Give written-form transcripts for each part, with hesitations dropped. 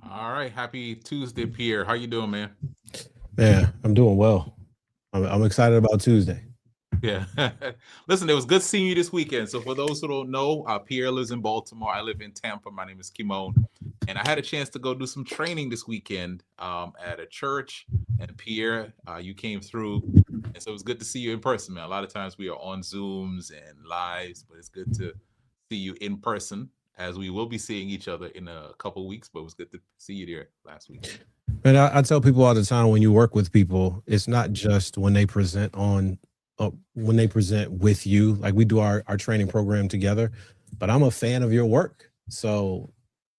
All right, happy Tuesday, Pierre. How you doing, man? Man, I'm doing well. I'm excited about Tuesday. Yeah. Listen, it was good seeing you this weekend. So for those who don't know, Pierre lives in Baltimore. I live in Tampa. My name is Kimon. And I had a chance to go do some training this weekend at a church. And Pierre, you came through. And so it was good to see you in person, man. A lot of times we are on Zooms and lives, but it's good to see you in person as we will be seeing each other in a couple weeks. But it was good to see you there last weekend. And I tell people all the time when you work with people, it's not just when they present with you, like we do our training program together, but I'm a fan of your work. So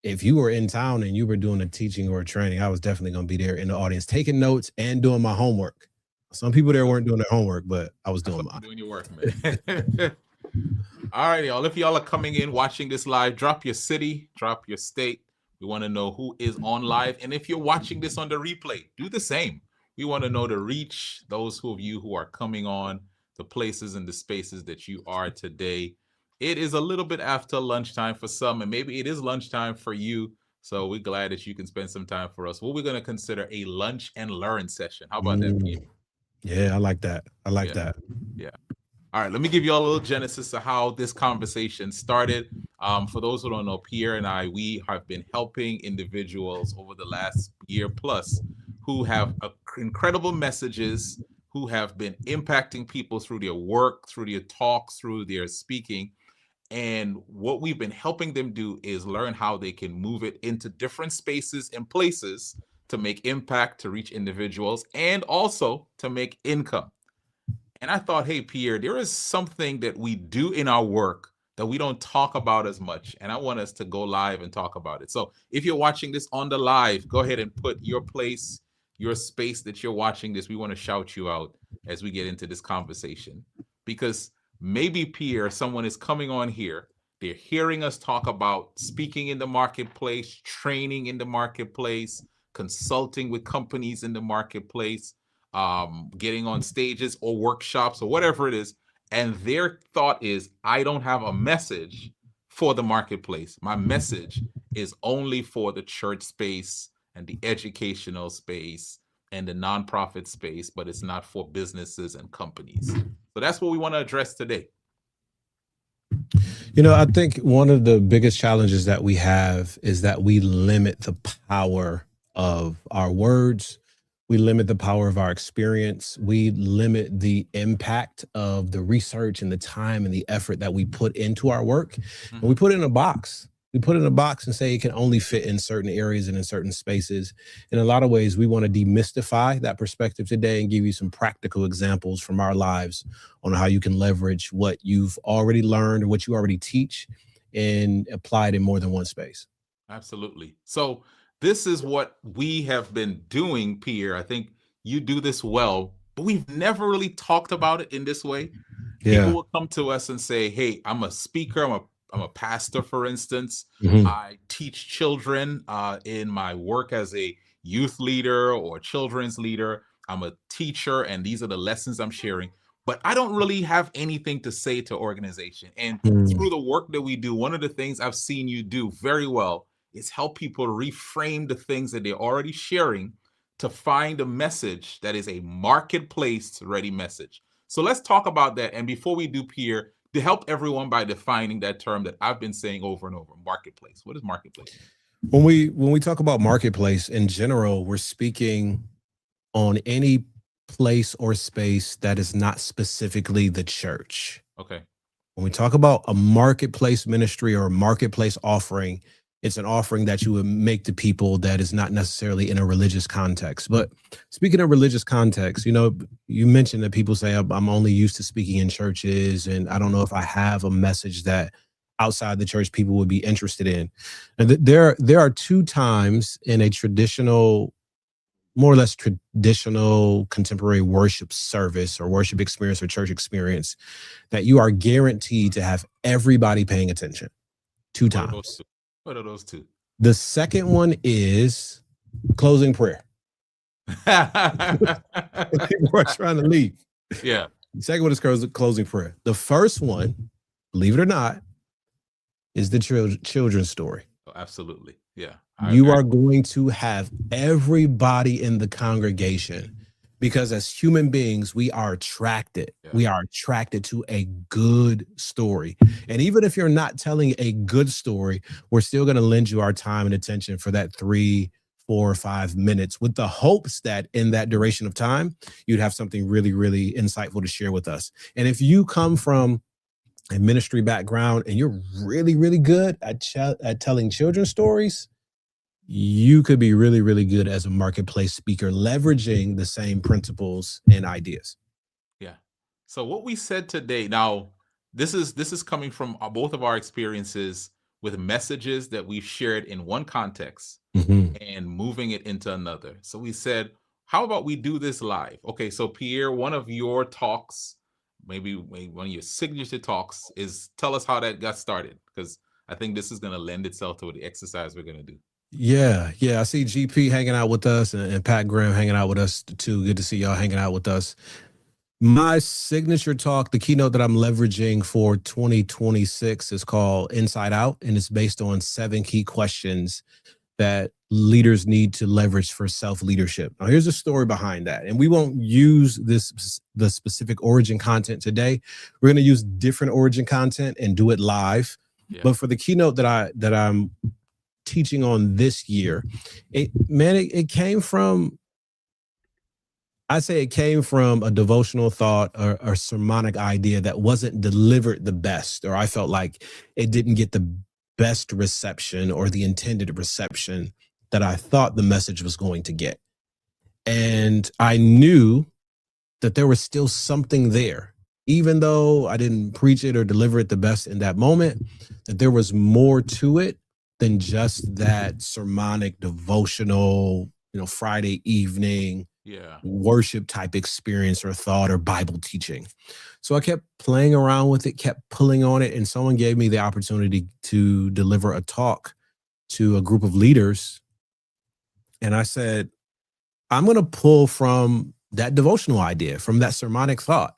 if you were in town and you were doing a teaching or a training, I was definitely going to be there in the audience, taking notes and doing my homework. Some people there weren't doing their homework, but I was I saw doing you mine. doing your work, man. All right, y'all. If y'all are coming in watching this live, drop your city, drop your state. We want to know who is on live. And if you're watching this on the replay, do the same. We want to know the reach, those of you who are coming on, the places and the spaces that you are today. It is a little bit after lunchtime for some, and maybe it is lunchtime for you. So we're glad that you can spend some time for us. What we're going to consider a lunch and learn session. How about that, Pierre? Mm, yeah, I like that. I like Yeah, that. yeah. All right, let me give you all a little genesis of how this conversation started. For those who don't know, Pierre and I, we have been helping individuals over the last year plus who have incredible messages, who have been impacting people through their work, through their talks, through their speaking. And what we've been helping them do is learn how they can move it into different spaces and places to make impact, to reach individuals, and also to make income. And I thought, hey, Pierre, there is something that we do in our work that we don't talk about as much. And I want us to go live and talk about it. So if you're watching this on the live, go ahead and put your place, your space that you're watching this. We want to shout you out as we get into this conversation. Because maybe, Pierre, someone is coming on here. They're hearing us talk about speaking in the marketplace, training in the marketplace, consulting with companies in the marketplace, getting on stages or workshops or whatever it is. And their thought is, I don't have a message for the marketplace. My message is only for the church space and the educational space and the nonprofit space, but it's not for businesses and companies. So that's what we want to address today. I think one of the biggest challenges that we have is that we limit the power of our words. We limit the power of our experience. We limit the impact of the research and the time and the effort that we put into our work. And we Mm-hmm. put it in a box. We put it in a box and say it can only fit in certain areas and in certain spaces. In a lot of ways, we want to demystify that perspective today and give you some practical examples from our lives on how you can leverage what you've already learned or what you already teach and apply it in more than one space. Absolutely. So this is what we have been doing, Pierre. I think you do this well, but we've never really talked about it in this way. People Yeah. will come to us and say, "Hey, I'm a speaker. I'm a pastor, for instance. Mhm. I teach children in my work as a youth leader or children's leader. I'm a teacher, and these are the lessons I'm sharing. But I don't really have anything to say to organization. And Mm. through the work that we do, one of the things I've seen you do very well is help people reframe the things that they're already sharing to find a message that is a marketplace ready message. So let's talk about that. And before we do, Pierre, to help everyone by defining that term that I've been saying over and over, marketplace. What does marketplace mean? When we talk about marketplace in general, we're speaking on any place or space that is not specifically the church. Okay. When we talk about a marketplace ministry or a marketplace offering, it's an offering that you would make to people that is not necessarily in a religious context. But speaking of religious context, you mentioned that people say I'm only used to speaking in churches, and I don't know if I have a message that outside the church people would be interested in. And there are two times in a traditional, more or less traditional contemporary worship service or worship experience or church experience that you are guaranteed to have everybody paying attention two What are those times. two? What are those two? The second one is closing prayer. People are trying to leave. Yeah. The second one is closing prayer. The first one, believe it or not, is the children's story. Oh, absolutely. Yeah. I You agree. are going to have everybody in the congregation because as human beings, we are attracted. Yeah. We are attracted to a good story. And even if you're not telling a good story, we're still going to lend you our time and attention for that 3, 4, or 5 minutes with the hopes that in that duration of time, you'd have something really, really insightful to share with us. And if you come from a ministry background and you're really, really good at telling children's stories, you could be really, really good as a marketplace speaker, leveraging the same principles and ideas. Yeah. So what we said today, now this is coming from both of our experiences with messages that we've shared in one context Mhm. and moving it into another. So we said, how about we do this live? Okay, so Pierre, one of your talks, maybe one of your signature talks is tell us how that got started because I think this is going to lend itself to the exercise we're going to do. Yeah, yeah. I see GP hanging out with us and Pat Graham hanging out with us too. Good to see y'all hanging out with us. My signature talk, the keynote that I'm leveraging for 2026 is called Inside Out, and it's based on 7 key questions that leaders need to leverage for self-leadership. Now, here's a story behind that. And we won't use the specific origin content today. We're going to use different origin content and do it live. Yeah. But for the keynote that I'm teaching on this year, it came from, I say it came from a devotional thought or sermonic idea that wasn't delivered the best, or I felt like it didn't get the best reception or the intended reception that I thought the message was going to get. And I knew that there was still something there, even though I didn't preach it or deliver it the best in that moment, that there was more to it than just that sermonic, devotional, Friday evening Yeah. worship type experience or thought or Bible teaching. So I kept playing around with it, kept pulling on it, and someone gave me the opportunity to deliver a talk to a group of leaders. And I said, I'm going to pull from that devotional idea, from that sermonic thought.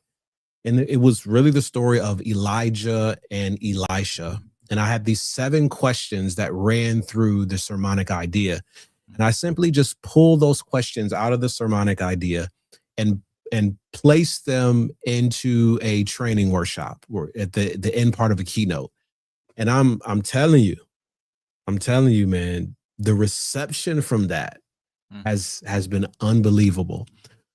And it was really the story of Elijah and Elisha. And I had these 7 questions that ran through the sermonic idea. And I simply just pulled those questions out of the sermonic idea and placed them into a training workshop or at the end part of a keynote. And I'm telling you, man, the reception from that Mhm. has been unbelievable.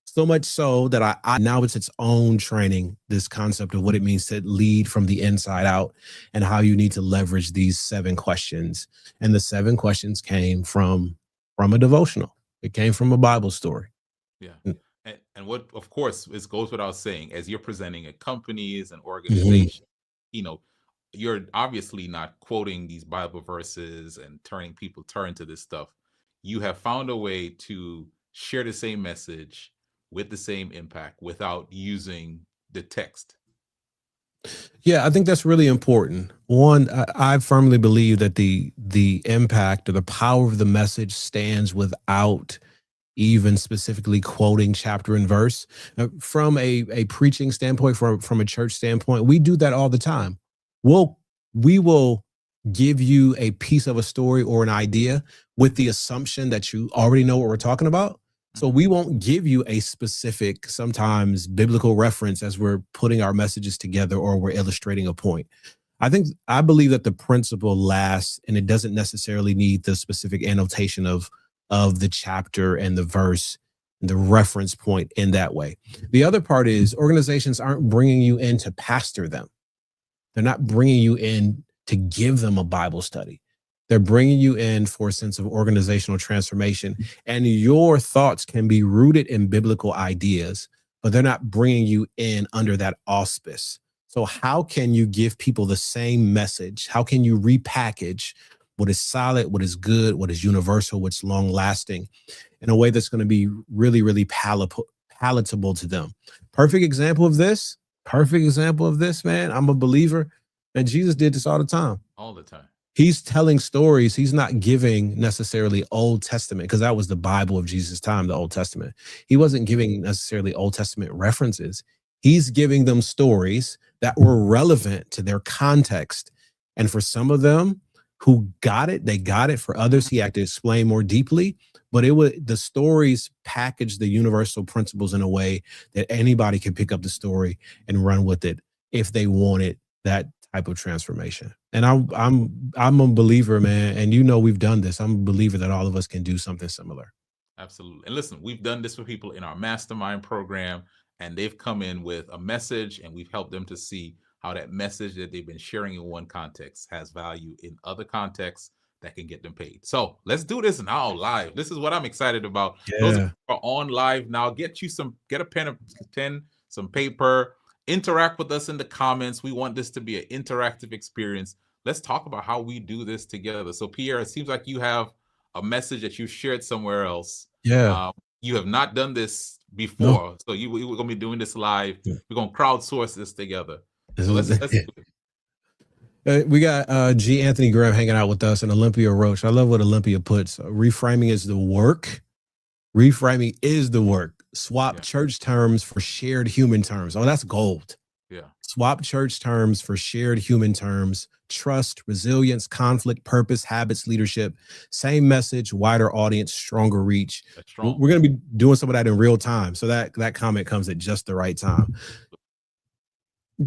So much so that I now it's its own training, this concept of what it means to lead from the inside out and how you need to leverage these 7 questions. And the 7 questions came from a devotional. It came from a Bible story. Yeah. And what, of course, it goes without saying, as you're presenting at companies and Mhm. organizations, you know, you're obviously not quoting these Bible verses and turning people turn to this stuff. You have found a way to share the same message with the same impact without using the text. Yeah, I think that's really important. One, I firmly believe that the impact or the power of the message stands without even specifically quoting chapter and verse. From a preaching standpoint, from a church standpoint, we do that all the time. We'll we will give you a piece of a story or an idea with the assumption that you already know what we're talking about. So Mhm. we won't give you a specific, sometimes biblical reference as we're putting our messages together or we're illustrating a point. I believe that the principle lasts and it doesn't necessarily need the specific annotation of the chapter and the verse and the reference point in that way. The other part is organizations aren't bringing you in to pastor them. They're not bringing you in to give them a Bible study. They're bringing you in for a sense of organizational transformation. And your thoughts can be rooted in biblical ideas, but they're not bringing you in under that auspice. So, how can you give people the same message? How can you repackage what is solid, what is good, what is universal, what's long lasting in a way that's going to be really, really palatable to them? Perfect example of this. Perfect example of this, man. I'm a believer. And Jesus did this all the time. All the time. He's telling stories. He's not giving necessarily Old Testament because that was the Bible of Jesus' time, the Old Testament. He wasn't giving necessarily Old Testament references. He's giving them stories that were relevant to their context. And for some of them, who got it. They got it. For others, he had to explain more deeply. But it was the stories packaged the universal principles in a way that anybody can pick up the story and run with it if they wanted that type of transformation. And I'm a believer, man. And we've done this. I'm a believer that all of us can do something similar. Absolutely. And listen, we've done this for people in our mastermind program, and they've come in with a message, and we've helped them to see how that message that they've been sharing in one context has value in other contexts that can get them paid. So let's do this now live. This is what I'm excited about. Those Yeah. are on live now. Get a pen, some paper, interact with us in the comments. We want this to be an interactive experience. Let's talk about how we do this together. So Pierre, it seems like you have a message that you shared somewhere else. Yeah. You have not done this No. before, so we're gonna be doing this live. Yeah. We're gonna crowdsource this together. This So is, let's do it. we got G. Anthony Graham hanging out with us and Olympia Roach. I love what Olympia puts. Reframing is the work. Reframing is the work. Swap church terms for shared human terms. Oh, that's gold. Yeah. Swap church terms for shared human terms. Trust, resilience, conflict, purpose, habits, leadership. Same message, wider audience, stronger reach. That's strong. We're going to be doing some of that in real time. So that comment comes at just the right time.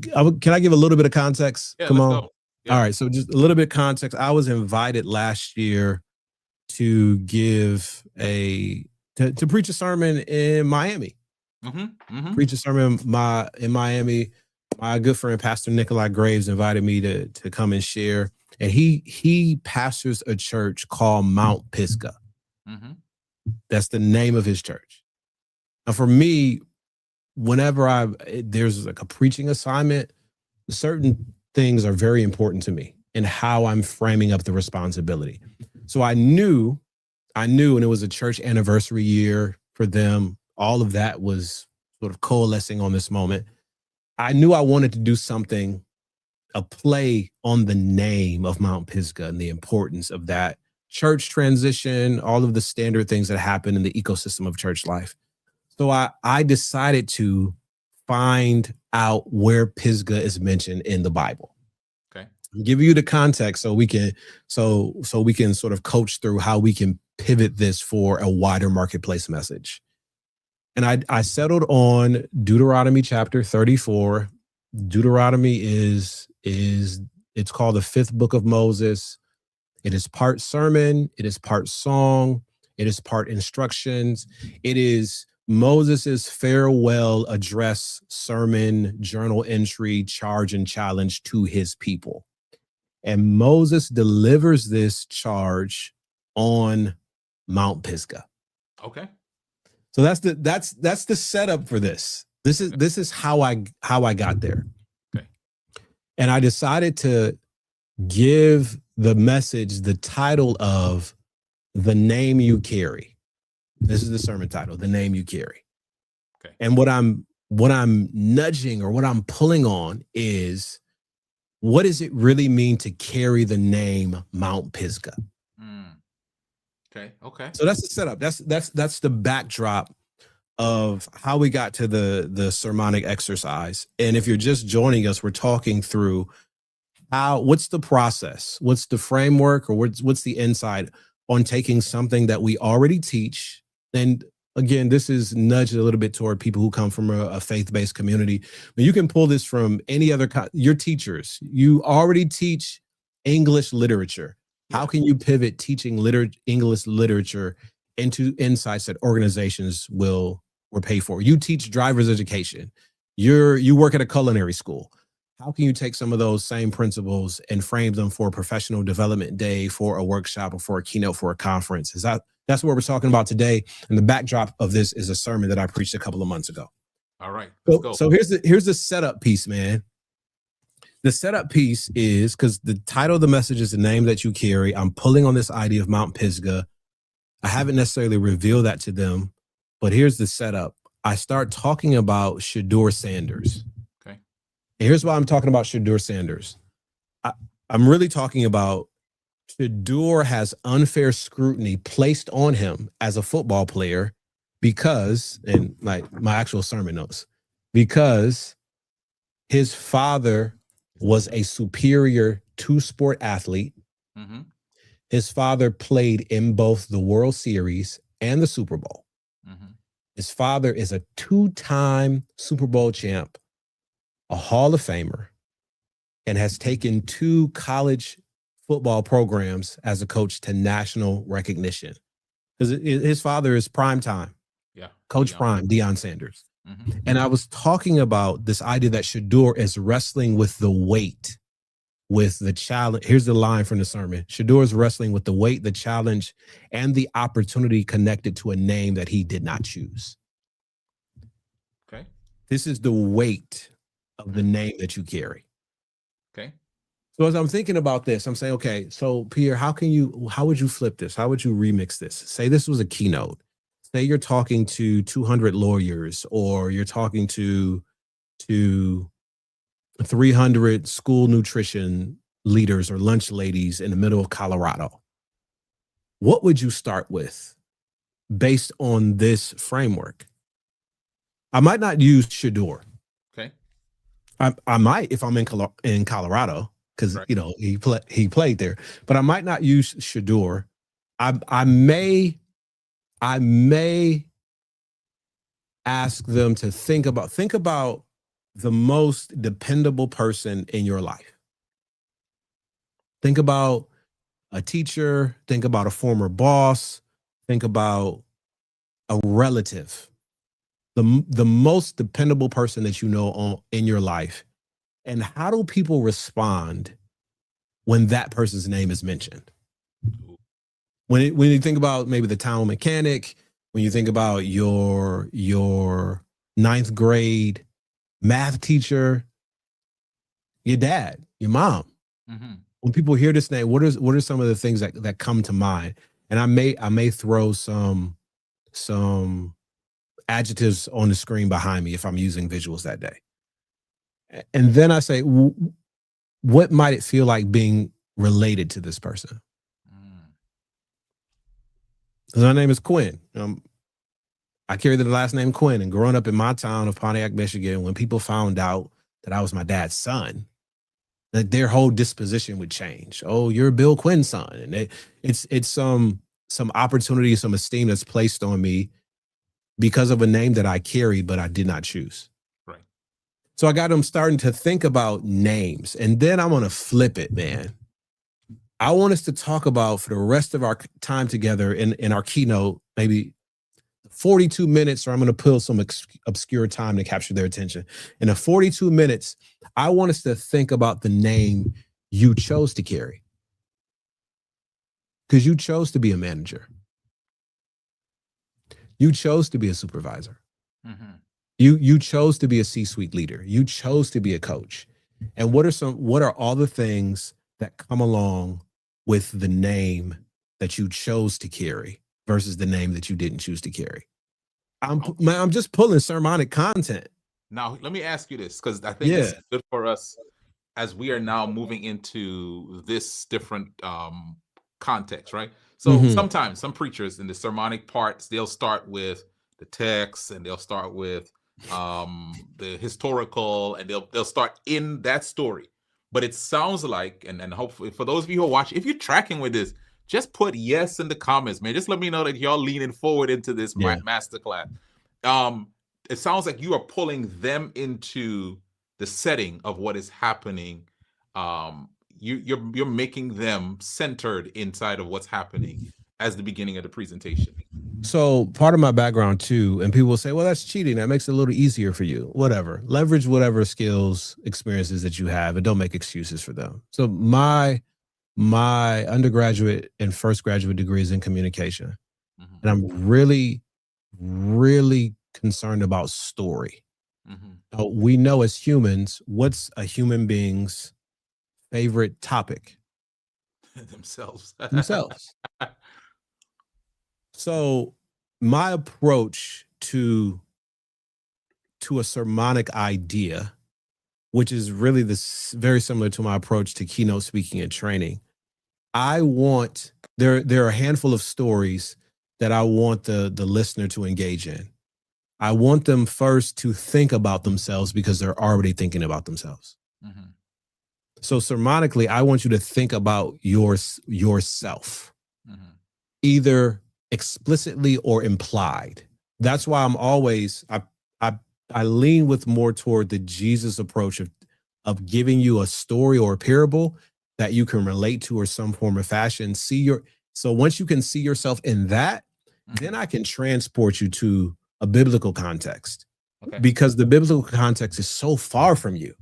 Can I give a little bit of context? Yeah, Come on. go. Yeah. All right. So just a little bit of context. I was invited last year to give to preach a sermon in Miami. Preach a sermon in Miami. My good friend, Pastor Nikolai Graves, invited me to come and share. And he pastors a church called Mount Pisgah. That's the name of his church. Now, for me, whenever there's like a preaching assignment, certain things are very important to me and how I'm framing up the responsibility. So I knew, and it was a church anniversary year for them. All of that was sort of coalescing on this moment. I knew I wanted to do something, a play on the name of Mount Pisgah and the importance of that church transition, all of the standard things that happen in the ecosystem of church life. So I decided to find out where Pisgah is mentioned in the Bible. Okay. Give you the context so we can sort of coach through how we can pivot this for a wider marketplace message. And I settled on Deuteronomy chapter 34. Deuteronomy it's called the fifth book of Moses. It is part sermon. It is part song. It is part instructions. It is Moses's farewell address, sermon, journal entry, charge and challenge to his people. And Moses delivers this charge on Mount Pisgah. Okay. So that's the setup for this. This is how I got there. Okay. And I decided to give the message the title of The Name You Carry. This is the sermon title, The Name You Carry. Okay. And what I'm nudging or what I'm pulling on is, what does it really mean to carry the name Mount Pisgah? Okay. So that's the setup. That's the backdrop of how we got to the sermonic exercise. And if you're just joining us, we're talking through what's the process, what's the framework, or what's the insight on taking something that we already teach. And again, this is nudged a little bit toward people who come from a faith-based community, but you can pull this from any other, your teachers. You already teach English literature. How can you pivot teaching English literature into insights that organizations will pay for? You teach driver's education. You work at a culinary school. How can you take some of those same principles and frame them for a professional development day, for a workshop, or for a keynote, for a conference? That's what we're talking about today. And the backdrop of this is a sermon that I preached a couple of months ago. All right, let's go. So here's the setup piece, man. The setup piece is, because the title of the message is The Name That You Carry. I'm pulling on this idea of Mount Pisgah. I haven't necessarily revealed that to them, but here's the setup. I start talking about Shedeur Sanders. Okay. And here's why I'm talking about Shedeur Sanders. I'm really talking about Shedeur has unfair scrutiny placed on him as a football player because, and my actual sermon notes, because his father was a superior two-sport athlete Mm-hmm. His father played in both the World Series and the Super Bowl. Mm-hmm. His father is a two-time Super Bowl champ, a Hall of Famer, and has taken two college football programs as a coach to national recognition. Because his father is prime time, Yeah. Coach Dion. Prime, Deion Sanders. Mm-hmm. And I was talking about this idea that Shador is wrestling with the weight, with the challenge. Here's the line from the sermon. Shador is wrestling with the weight, the challenge, and the opportunity connected to a name that he did not choose. Okay. This is the weight of the name that you carry. Okay. So as I'm thinking about this, I'm saying, okay, so Pierre, how would you flip this? How would you remix this? Say this was a keynote. Say you're talking to 200 lawyers, or you're talking to 300 school nutrition leaders or lunch ladies in the middle of Colorado. What would you start with based on this framework? I might not use Shador. Okay. I might if I'm in Colorado, because Right. he played there, but I might not use Shador. I may ask them to think about the most dependable person in your life. Think about a teacher, think about a former boss, think about a relative, the most dependable person that you know in your life. And how do people respond when that person's name is mentioned? When you think about maybe the town mechanic, when you think about your ninth grade math teacher, your dad, your mom. Mm-hmm. When people hear this name, what are some of the things that come to mind? And I may throw some adjectives on the screen behind me if I'm using visuals that day. And then I say, what might it feel like being related to this person? Mm. Because my name is Quinn. I carry the last name Quinn, and growing up in my town of Pontiac, Michigan, when people found out that I was my dad's son, that their whole disposition would change. Oh, you're Bill Quinn's son, and it's some opportunity, some esteem that's placed on me because of a name that I carried, but I did not choose. Right. So I got them starting to think about names, and then I'm gonna flip it, man. I want us to talk about, for the rest of our time together in our keynote, maybe 42 minutes, or I'm going to pull some obscure time to capture their attention. In the 42 minutes, I want us to think about the name you chose to carry, because you chose to be a manager. You chose to be a supervisor. Mm-hmm. You chose to be a C-suite leader. You chose to be a coach. And what are all the things that come along with the name that you chose to carry versus the name that you didn't choose to carry? I'm just pulling sermonic content. Now, let me ask you this, because I think this Yeah. is good for us as we are now moving into this different context, right? So Mm-hmm. sometimes some preachers in the sermonic parts, they'll start with the text, and they'll start with the historical, and they'll start in that story. But it sounds like, and hopefully for those of you who are watching, if you're tracking with this, just put yes in the comments, man. Just let me know that y'all leaning forward into this Yeah. masterclass. Um, it sounds like you are pulling them into the setting of what is happening. You're making them centered inside of what's happening as the beginning of the presentation. So part of my background too, and people will say, well, that's cheating. That makes it a little easier for you. Whatever. Leverage whatever skills, experiences that you have, and don't make excuses for them. So my undergraduate and first graduate degree is in communication. Mm-hmm. And I'm really, really concerned about story. Mm-hmm. We know as humans, what's a human being's favorite topic? Themselves. Themselves. So my approach to a sermonic idea, which is really this very similar to my approach to keynote speaking and training, I want there are a handful of stories that I want the listener to engage in. I want them first to think about themselves because they're already thinking about themselves. Mm-hmm. So sermonically, I want you to think about yourself, Mm-hmm. either explicitly or implied. That's why I I lean with more toward the Jesus approach of giving you a story or a parable that you can relate to or some form of fashion. So once you can see yourself in that, then Mm-hmm. I can transport you to a biblical context, Okay. because the biblical context is so far from you.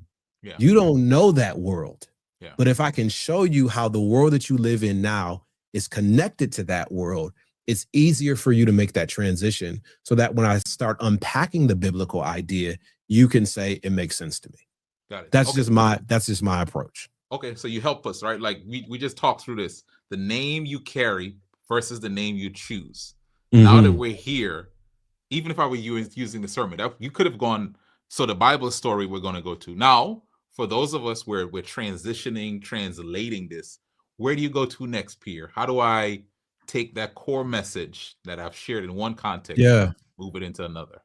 Yeah. You don't know that world. Yeah. But if I can show you how the world that you live in now is connected to that world, it's easier for you to make that transition, so that when I start unpacking the biblical idea, you can say it makes sense to me. Got it. That's Okay. just my approach. Okay. So you help us, right? Like we just talked through this. The name you carry versus the name you choose. Now that Mm-hmm. we're here, even if I were using the sermon, you could have gone. So the Bible story we're going to go to now. For those of us where we're transitioning, translating this, where do you go to next, Pierre? How do I take that core message that I've shared in one context and Yeah. move it into another?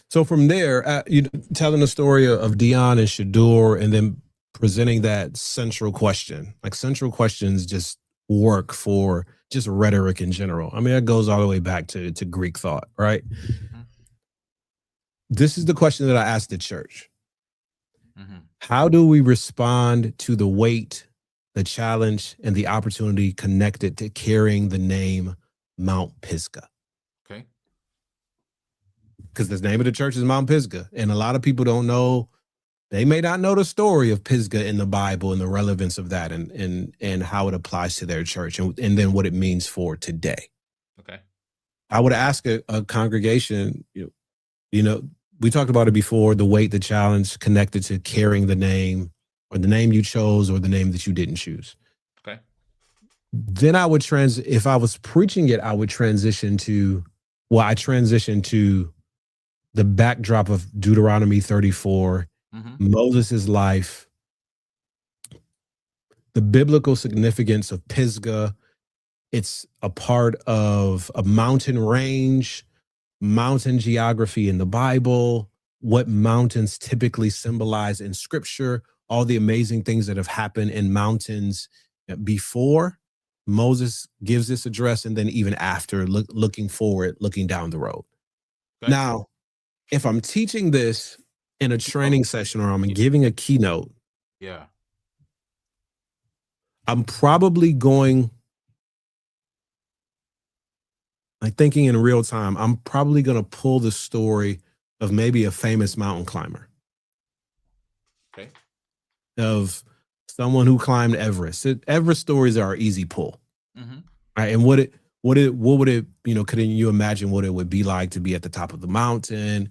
So from there, you telling the story of Dion and Shadur, and then presenting that central question. Like, central questions just work for just rhetoric in general. I mean, that goes all the way back to Greek thought, right? Mm-hmm. This is the question that I asked the church. Mm-hmm. How do we respond to the weight, the challenge, and the opportunity connected to carrying the name Mount Pisgah? Okay. Because the name of the church is Mount Pisgah, and a lot of people don't know. They may not know the story of Pisgah in the Bible and the relevance of that, and how it applies to their church, and then what it means for today. Okay. I would ask a congregation, you know, we talked about it before, the weight, the challenge connected to carrying the name, or the name you chose, or the name that you didn't choose. Okay. Then if I was preaching it, I would transition to, I transitioned to the backdrop of Deuteronomy 34, Mm-hmm. Moses' life, the biblical significance of Pisgah. It's a part of a mountain range, mountain geography in the Bible, what mountains typically symbolize in scripture, all the amazing things that have happened in mountains before Moses gives this address, and then even after, looking forward, looking down the road. Okay. Now, if I'm teaching this in a Oh, training session, or I'm giving a keynote, yeah. I'm probably going, like, thinking in real time, I'm probably going to pull the story of maybe a famous mountain climber, Okay. of someone who climbed Everest. Everest stories are an easy pull, Mm-hmm. right? And what would it, could you imagine what it would be like to be at the top of the mountain?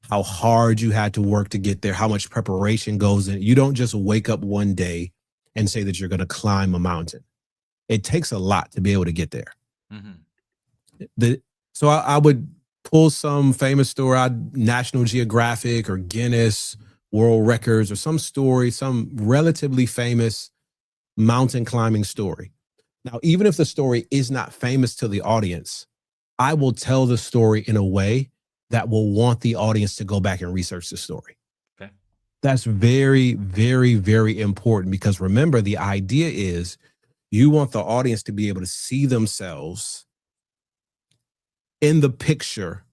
How hard you had to work to get there, how much preparation goes in. You don't just wake up one day and say that you're going to climb a mountain. It takes a lot to be able to get there. Mm-hmm. So I would pull some famous story out, National Geographic or Guinness World Records, or some story, some relatively famous mountain climbing story. Now, even if the story is not famous to the audience, I will tell the story in a way that will want the audience to go back and research the story. Okay. That's very, very, very important, because remember, the idea is you want the audience to be able to see themselves in the picture,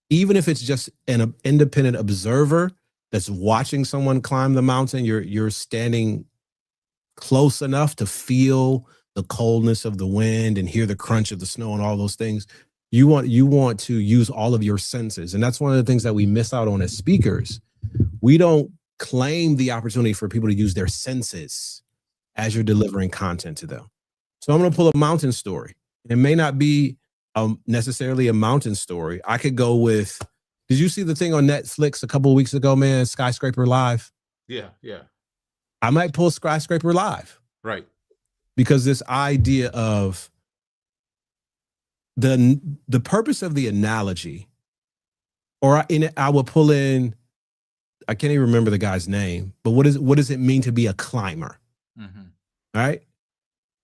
even if it's just an independent observer that's watching someone climb the mountain. You're standing close enough to feel the coldness of the wind and hear the crunch of the snow and all those things. You want to use all of your senses, and that's one of the things that we miss out on as speakers. We don't claim the opportunity for people to use their senses as you're delivering content to them. So I'm going to pull a mountain story. It may not be necessarily a mountain story. I could go with, did you see the thing on Netflix a couple of weeks ago, man? Skyscraper Live. Yeah. Yeah. I might pull Skyscraper Live, Right. because this idea of the purpose of the analogy, or I will pull in, I can't even remember the guy's name, but what does it mean to be a climber? Mm-hmm. Right?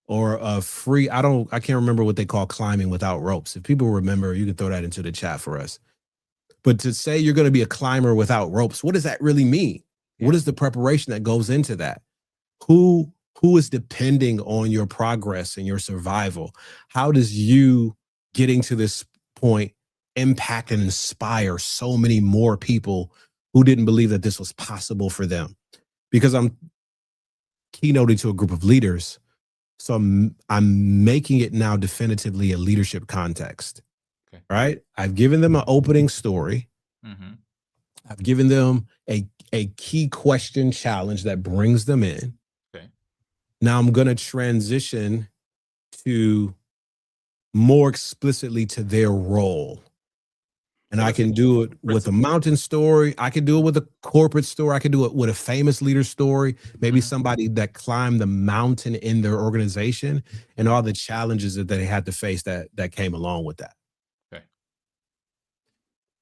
Or a free, I can't remember what they call climbing without ropes. If people remember, you can throw that into the chat for us. But to say you're going to be a climber without ropes, what does that really mean? Yeah. What is the preparation that goes into that? who who is depending on your progress and your survival? How does you getting to this point impact and inspire so many more people who didn't believe that this was possible for them? Because I'm keynoting to a group of leaders, so I'm making it now definitively a leadership context. Okay. Right? I've given them an opening story. Mm-hmm. I've given them a key question challenge that brings them in. Okay. Now I'm going to transition to more explicitly to their role. And What I are some can do it with a principles? mountain story. I can do it with a corporate story. I can do it with a famous leader story. Maybe Mm-hmm. somebody that climbed the mountain in their organization and Mm-hmm. all the challenges that they had to face that came along with that. Okay.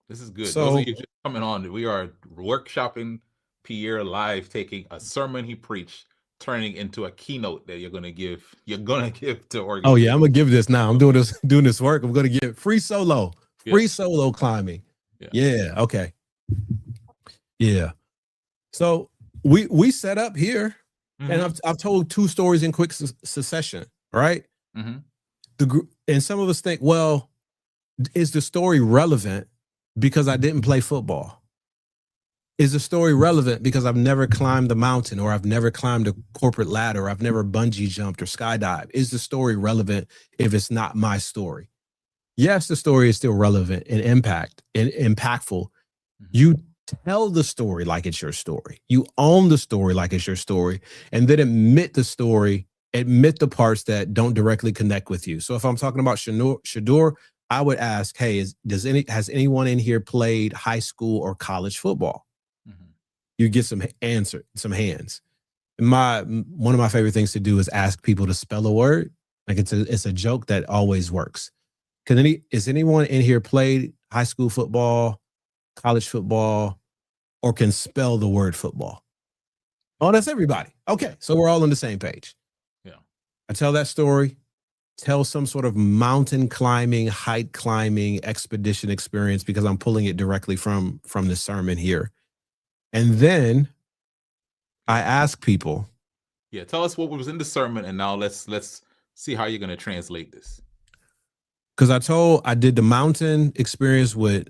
This is good. Those of So, you just coming on, we are workshopping Pierre live, taking a sermon he preached, turning into a keynote that you're gonna give. You're gonna give to oh yeah, I'm organizations. gonna give this now. I'm doing this work. I'm gonna get Yeah. free solo climbing. Yeah. Yeah. Okay. Yeah. So we set up here, and Mm-hmm. I've told two stories in quick succession. Right. Mm-hmm. The group, and some of us think, well, is the story relevant because I didn't play football? Is the story relevant because I've never climbed the mountain, or I've never climbed a corporate ladder, or I've never bungee jumped or skydived? Is the story relevant if it's not my story? Yes, the story is still relevant and impactful. Mm-hmm. You tell the story like it's your story. You own the story like it's your story, and then admit the parts that don't directly connect with you. So if I'm talking about Shador, I would ask, hey, has anyone in here played high school or college football? Mm-hmm. You get some hands. One of my favorite things to do is ask people to spell a word. Like it's a joke that always works. Is anyone in here played high school football, college football, or can spell the word football? Oh, that's everybody. Yeah. Okay, so we're all on the same page. Yeah. I tell that story, tell some sort of mountain climbing, height climbing expedition experience, because I'm pulling it directly from the sermon here. And then I ask people, Yeah. Tell us what was in the sermon, and now let's see how you're gonna translate this. because I did the mountain experience with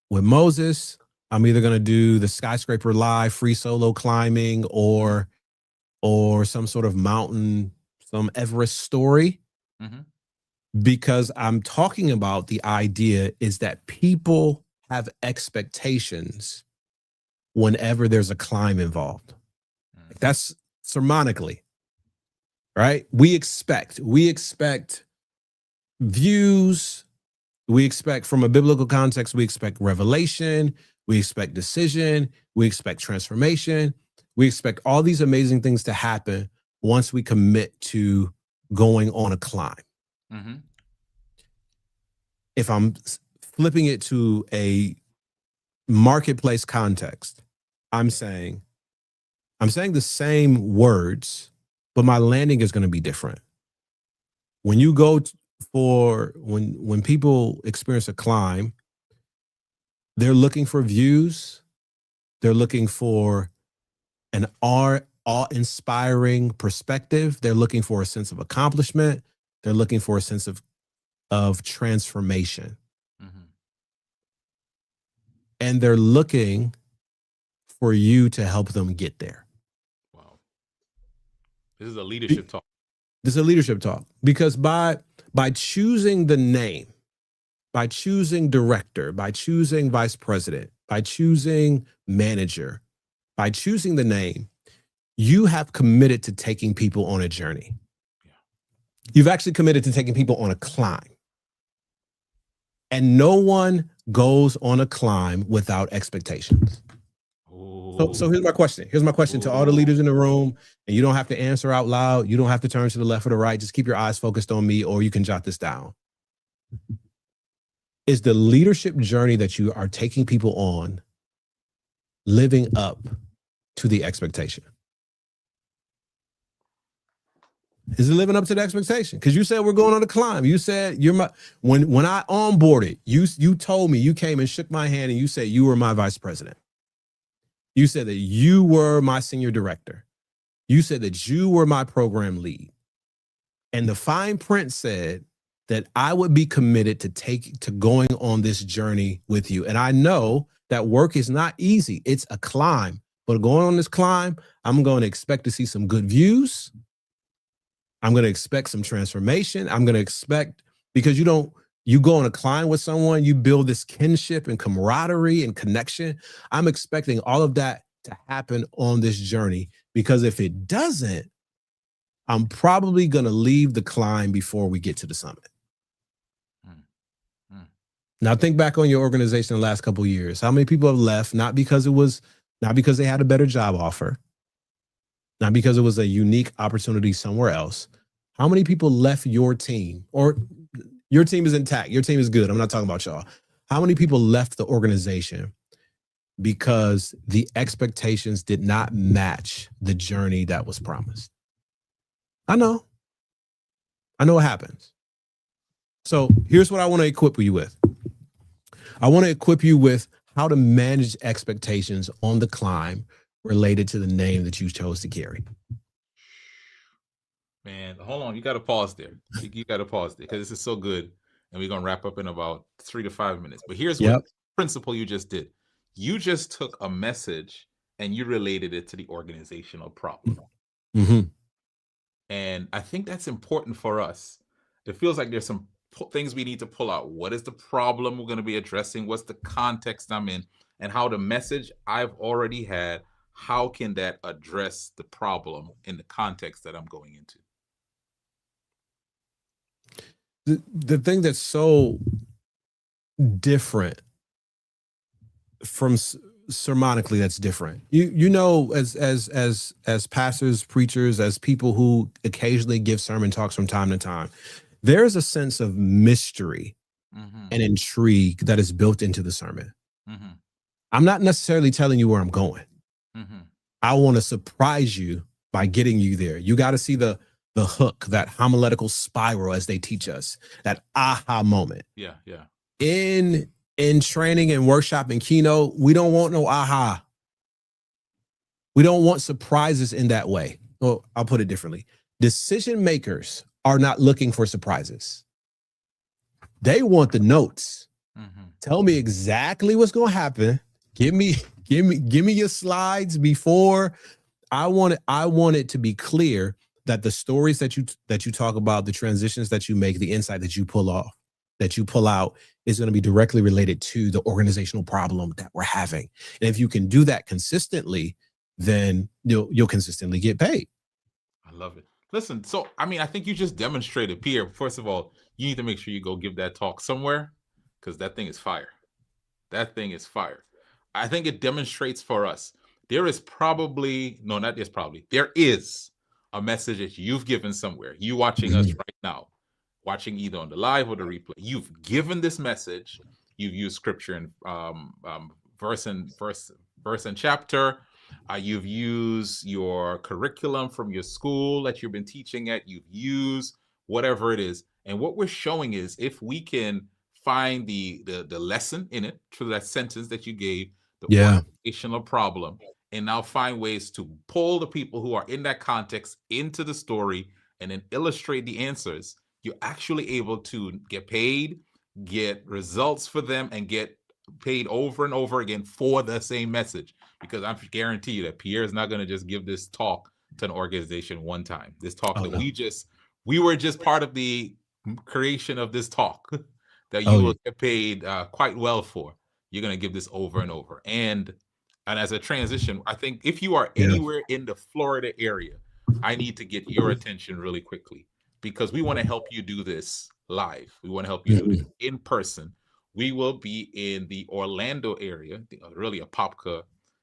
Moses. I'm either going to do the skyscraper live free solo climbing, or some sort of mountain, some Everest story, Mm-hmm. because I'm talking about the idea is that people have expectations whenever there's a climb involved. Mm-hmm. That's sermonically, right? We expect views. We expect, from a biblical context, we expect revelation, we expect decision, we expect transformation, we expect all these amazing things to happen once we commit to going on a climb. Mm-hmm. If I'm flipping it to a marketplace context, I'm saying the same words, but my landing is going to be different. When you go when people experience a climb, they're looking for views, they're looking for an awe-inspiring perspective, they're looking for a sense of accomplishment, they're looking for a sense of transformation. Mm-hmm. And they're looking for you to help them get there. Wow. This is a leadership talk. This is a leadership talk, because by choosing the name, by choosing director, by choosing vice president, by choosing manager, by choosing the name, you have committed to taking people on a journey. Yeah. You've actually committed to taking people on a climb. And no one goes on a climb without expectations. So here's my question. Here's my question to all the leaders in the room, and you don't have to answer out loud. You don't have to turn to the left or the right. Just keep your eyes focused on me, or you can jot this down. Is the leadership journey that you are taking people on living up to the expectation? Is it living up to the expectation? Because you said we're going on a climb. You said you're my when I onboarded, you told me, you came and shook my hand and you said you were my vice president. You said that you were my senior director. You said that you were my program lead. And the fine print said that I would be committed to going on this journey with you. And I know that work is not easy. It's a climb. But going on this climb, I'm going to expect to see some good views. I'm going to expect some transformation. I'm going to expect, because you go on a climb with someone, you build this kinship and camaraderie and connection. I'm expecting all of that to happen on this journey, because if it doesn't, I'm probably going to leave the climb before we get to the summit. Mm. Mm. Now think back on your organization the last couple of years. How many people have left, not because they had a better job offer, not because it was a unique opportunity somewhere else. How many people left your team? Or your team is intact, your team is good, I'm not talking about y'all. How many people left the organization because the expectations did not match the journey that was promised? I know what happens. So here's what I want to equip you with. I want to equip you with how to manage expectations on the climb related to the name that you chose to carry. Man, hold on. You got to pause there. You got to pause there because this is so good. And we're going to wrap up in about 3 to 5 minutes. But here's what Yep. principle you just did. You just took a message and you related it to the organizational problem. Mm-hmm. And I think that's important for us. It feels like there's some things we need to pull out. What is the problem we're going to be addressing? What's the context I'm in? And how the message I've already had, how can that address the problem in the context that I'm going into? The thing that's so different from sermonically, that's different. You know, as pastors, preachers, as people who occasionally give sermon talks from time to time, there's a sense of mystery and intrigue that is built into the sermon. I'm not necessarily telling you where I'm going. I want to surprise you by getting you there. You got to see the hook, that homiletical spiral, as they teach us, that aha moment. Yeah, yeah. In training and workshop and keynote, we don't want no aha. We don't want surprises in that way. Well, I'll put it differently. Decision makers are not looking for surprises. They want the notes. Tell me exactly what's going to happen. Give me your slides before. I want it to be clear that the stories that you talk about, the transitions that you make, the insight that you pull out is going to be directly related to the organizational problem that we're having. And if you can do that consistently, then you'll consistently get paid. I love it. Listen, so I mean, I think you just demonstrated, Pierre. First of all, you need to make sure you go give that talk somewhere because that thing is fire. That thing is fire. I think it demonstrates for us there is probably, no, not there's probably, there is a message that you've given somewhere. You watching us right now, watching either on the live or the replay. You've given this message. You've used scripture and verse and chapter. You've used your curriculum from your school that you've been teaching at. You've used whatever it is. And what we're showing is if we can find the lesson in it through that sentence that you gave, the organizational problem, and now find ways to pull the people who are in that context into the story and then illustrate the answers, you're actually able to get paid, get results for them, and get paid over and over again for the same message. Because I guarantee you that Pierre is not going to just give this talk to an organization one time. This talk we were just part of the creation of this talk that you will get paid quite well for. You're going to give this over and over. And as a transition, I think if you are anywhere in the Florida area, I need to get your attention really quickly because we want to help you do this live. We want to help you do this in person. We will be in the Orlando area, really a Apopka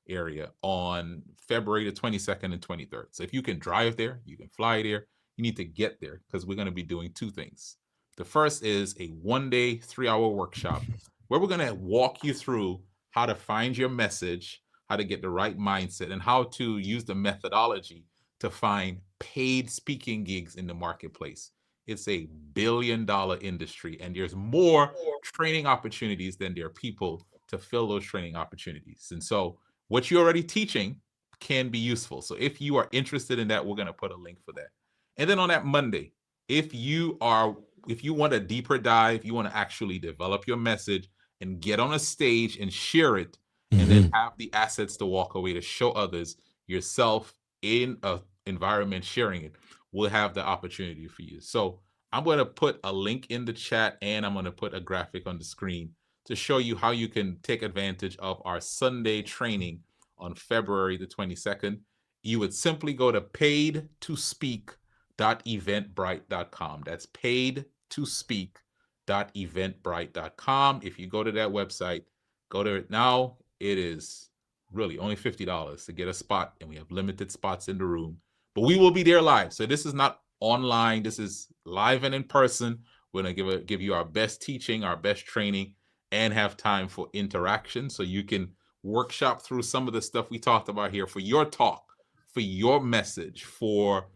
area, on February the 22nd and 23rd. So if you can drive there, you can fly there, you need to get there because we're going to be doing two things. The first is a 1-day, 3-hour workshop where we're going to walk you through how to find your message, how to get the right mindset, and how to use the methodology to find paid speaking gigs in the marketplace. It's a billion-dollar industry, and there's more training opportunities than there are people to fill those training opportunities. And so what you're already teaching, can be useful. So if you are interested in that, we're going to put a link for that. And then on that Monday, if you are if you want a deeper dive, you want to actually develop your message and get on a stage and share it, and then Hmm. have the assets to walk away to show others yourself in a environment sharing it, we'll have the opportunity for you. So I'm going to put a link in the chat, and I'm going to put a graphic on the screen to show you how you can take advantage of our Sunday training on February the 22nd. You would simply go to paid2speak.eventbrite.com. That's paid2speak.eventbrite.com. If you go to that website, go to it now. It is really only $50 to get a spot, and we have limited spots in the room. But we will be there live. So this is not online. This is live and in person. We're gonna give you our best teaching, our best training, and have time for interaction so you can workshop through some of the stuff we talked about here for your talk, for your message, for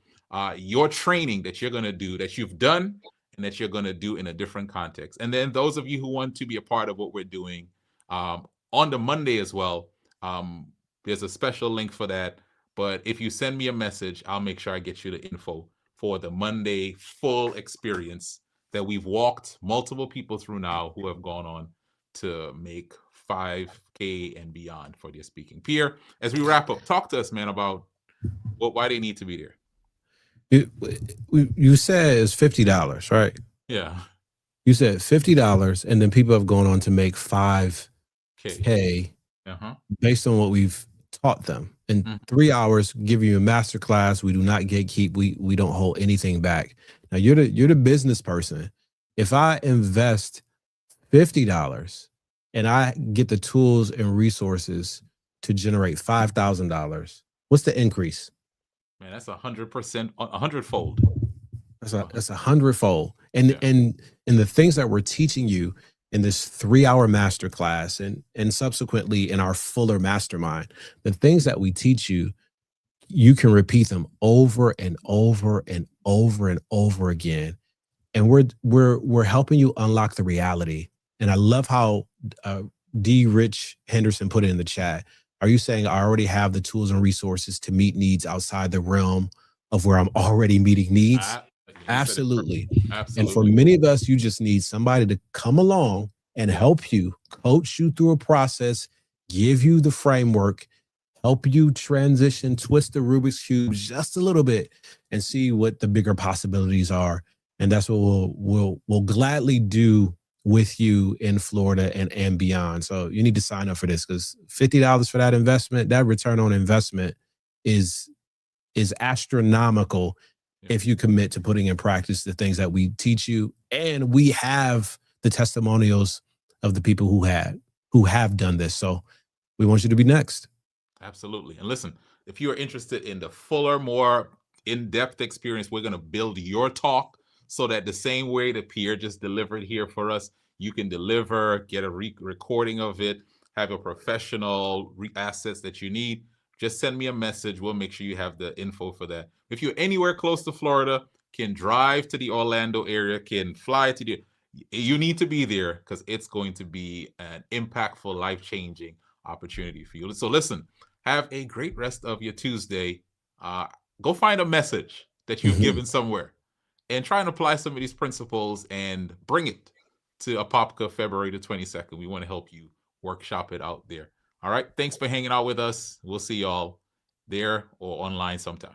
your training that you're going to do, that you've done, and that you're going to do in a different context. And then those of you who want to be a part of what we're doing on the Monday as well, there's a special link for that. But if you send me a message, I'll make sure I get you the info for the Monday full experience that we've walked multiple people through now who have gone on to make 5K and beyond for their speaking. Pierre, as we wrap up, talk to us, man, about why they need to be there. You said it's $50, right? Yeah. You said $50, and then people have gone on to make 5K Okay. Uh-huh. based on what we've taught them. In Mhm. 3 hours, give you a master class. We do not gatekeep. We don't hold anything back. Now you're the business person. If I invest $50 and I get the tools and resources to generate $5,000, what's the increase? Man, that's 100%, 100-fold. That's a hundredfold. And Yeah. and the things that we're teaching you in this 3 hour masterclass and subsequently in our fuller mastermind, the things that we teach you, you can repeat them over and over and over and over again. And we're helping you unlock the reality. And I love how uh, D. Rich Henderson put it in the chat. Are you saying I already have the tools and resources to meet needs outside the realm of where I'm already meeting needs? Ah, he said it Absolutely. perfect. And for Absolutely. many of us, you just need somebody to come along and Yeah. help you, coach you through a process, give you the framework, help you transition, twist the Rubik's Cube just a little bit and see what the bigger possibilities are. And that's what we'll gladly do with you in Florida and beyond. So you need to sign up for this because $50 for that investment, that return on investment is is astronomical Yeah. if you commit to putting in practice the things that we teach you. And we have the testimonials of the people who have done this. So we want you to be next. Absolutely. And listen, if you are interested in the fuller, more in depth experience, we're going to build your talk so that the same way that Pierre just delivered here for us, you can deliver, get a recording of it, have a professional assets that you need. Just send me a message. We'll make sure you have the info for that. If you're anywhere close to Florida, can drive to the Orlando area, can fly to the, you need to be there because it's going to be an impactful, life changing opportunity for you. So listen, have a great rest of your Tuesday. Uh, Go find a message that you've Mhm. given somewhere and try and apply some of these principles and bring it to Apopka February the 22nd. We want to help you workshop it out there. All right. Thanks for hanging out with us. We'll see y'all there or online sometime.